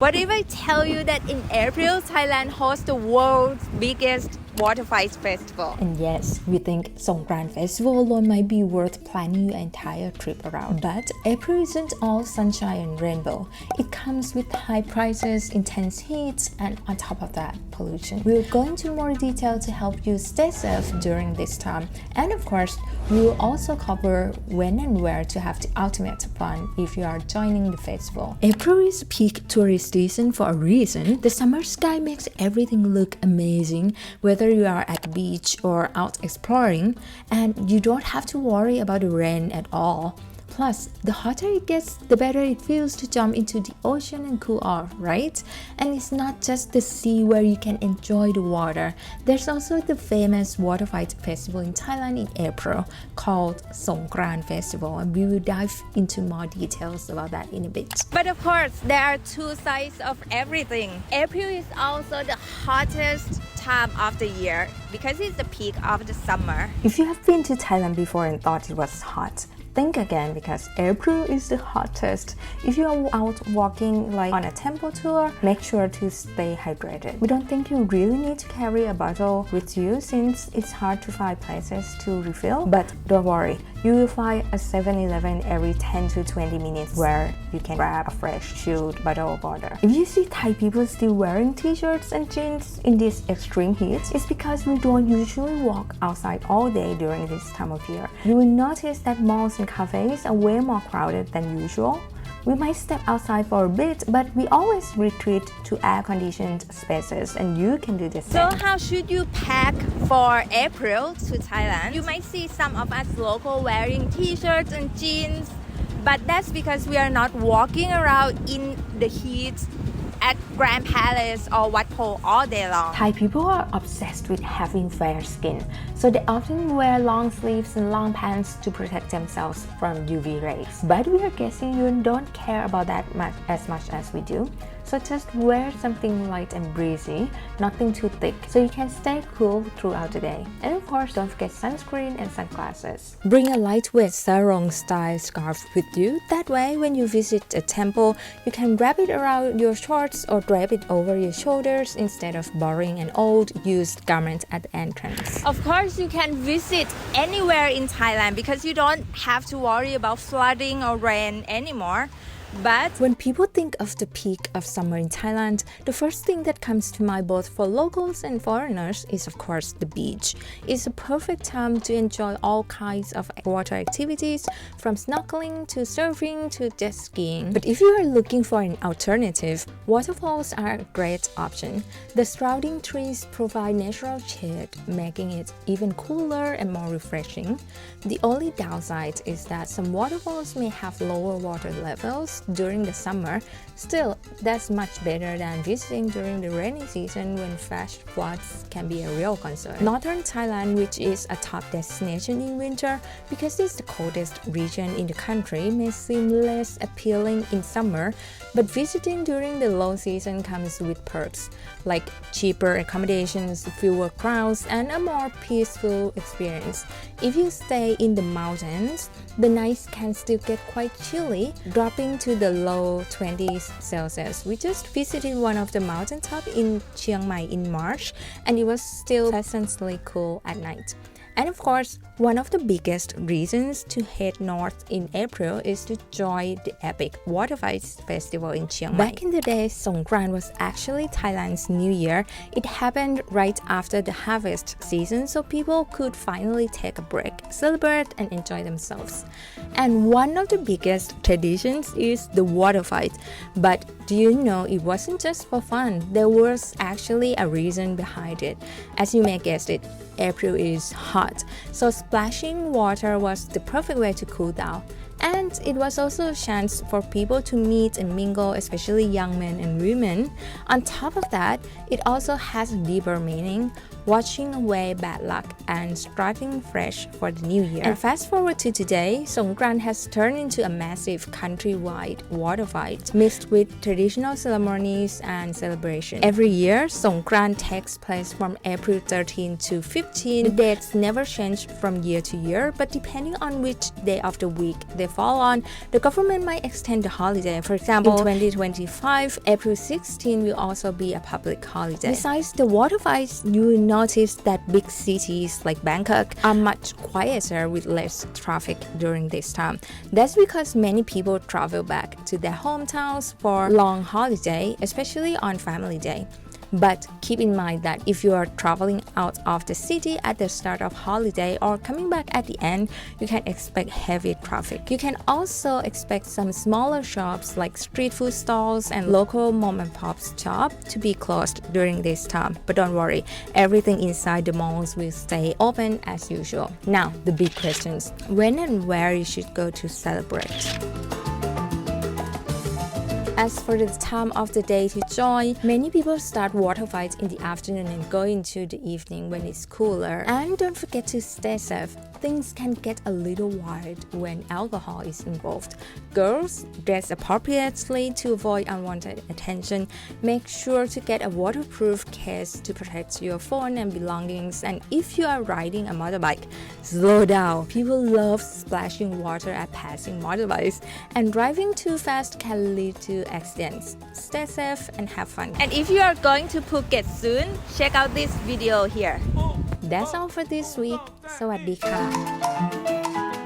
What if I tell you that in April, Thailand hosts the world's biggest water fight festival? And yes, we think Songkran festival alone might be worth planning your entire trip around. But April isn't all sunshine and rainbow. It comes with high prices, intense heat, and on top of that, pollution. We'll go into more detail to help you stay safe during this time. And of course, we will also cover when and where to have the ultimate fun if you are joining the festival. April is peak tourist season for a reason. The summer sky makes everything look amazing, whether you are at the beach or out exploring, and you don't have to worry about the rain at all. Plus, the hotter it gets, the better it feels to jump into the ocean and cool off, right? And it's not just the sea where you can enjoy the water. There's also the famous water fight festival in Thailand in April called Songkran Festival, and we will dive into more details about that in a bit. But of course, there are two sides of everything. April is also the hottest time of the year because it's the peak of the summer. If you have been to Thailand before and thought it was hot, think again because April is the hottest. If you are out walking like on a temple tour, make sure to stay hydrated. We don't think you really need to carry a bottle with you since it's hard to find places to refill. But don't worry, you will find a 7-Eleven every 10 to 20 minutes where you can grab a fresh chilled bottle of water. If you see Thai people still wearing t-shirts and jeans in this extreme heat, it's because we don't usually walk outside all day during this time of year. You will notice that malls and cafes are way more crowded than usual. We might step outside for a bit, but we always retreat to air-conditioned spaces, and you can do the same. So how should you pack for April to Thailand? You might see some of us local wearing t-shirts and jeans, but that's because we are not walking around in the heat at Grand Palace or Wat Po all day long. Thai people are obsessed with having fair skin, so they often wear long sleeves and long pants to protect themselves from UV rays. But we are guessing you don't care about that as much as we do. So just wear something light and breezy, nothing too thick, so you can stay cool throughout the day. And of course, don't forget sunscreen and sunglasses. Bring a lightweight sarong style scarf with you. That way, when you visit a temple, you can wrap it around your shorts or drape it over your shoulders instead of borrowing an old, used garment at the entrance. Of course, you can visit anywhere in Thailand because you don't have to worry about flooding or rain anymore. But when people think of the peak of summer in Thailand, the first thing that comes to mind both for locals and foreigners is of course the beach. It's a perfect time to enjoy all kinds of water activities, from snorkeling to surfing to jet skiing. But if you are looking for an alternative, waterfalls are a great option. The surrounding trees provide natural shade, making it even cooler and more refreshing. The only downside is that some waterfalls may have lower water levels during the summer. Still, that's much better than visiting during the rainy season when flash floods can be a real concern. Northern Thailand, which is a top destination in winter because it's the coldest region in the country, may seem less appealing in summer, but visiting during the low season comes with perks like cheaper accommodations, fewer crowds, and a more peaceful experience. If you stay in the mountains, the nights can still get quite chilly, dropping to the low 20s Celsius. We just visited one of the mountaintops in Chiang Mai in March, and it was still pleasantly cool at night. And of course, one of the biggest reasons to head north in April is to join the epic Water Fights Festival in Chiang Mai. Back in the day, Songkran was actually Thailand's New Year. It happened right after the harvest season, so people could finally take a break, celebrate, and enjoy themselves. And one of the biggest traditions is the water fight. But do you know it wasn't just for fun? There was actually a reason behind it. As you may guess it, April is hot, so splashing water was the perfect way to cool down. And it was also a chance for people to meet and mingle, especially young men and women. On top of that, it also has a deeper meaning. washing away bad luck and starting fresh for the new year. And fast forward to today, Songkran has turned into a massive countrywide water fight mixed with traditional ceremonies and celebrations. Every year, Songkran takes place from April 13 to 15. The dates never change from year to year, but depending on which day of the week they fall on, the government might extend the holiday. For example, in 2025, April 16 will also be a public holiday. Besides the water fights, you will notice that big cities like Bangkok are much quieter with less traffic during this time. That's because many people travel back to their hometowns for long holiday, especially on Family Day. But keep in mind that if you are traveling out of the city at the start of holiday or coming back at the end, you can expect heavy traffic. You can also expect some smaller shops like street food stalls and local mom and pop shops to be closed during this time. But don't worry, everything inside the malls will stay open as usual. Now, the big questions. When and where you should go to celebrate? As for the time of the day to join, many people start water fights in the afternoon and go into the evening when it's cooler. And don't forget to stay safe. Things can get a little wild when alcohol is involved. Girls, dress appropriately to avoid unwanted attention. Make sure to get a waterproof case to protect your phone and belongings. And if you are riding a motorbike, slow down. People love splashing water at passing motorbikes, and driving too fast can lead to accidents. Stay safe and have fun. And if you are going to Phuket soon, check out this video here. That's all for this week. สวัสดีค่ะ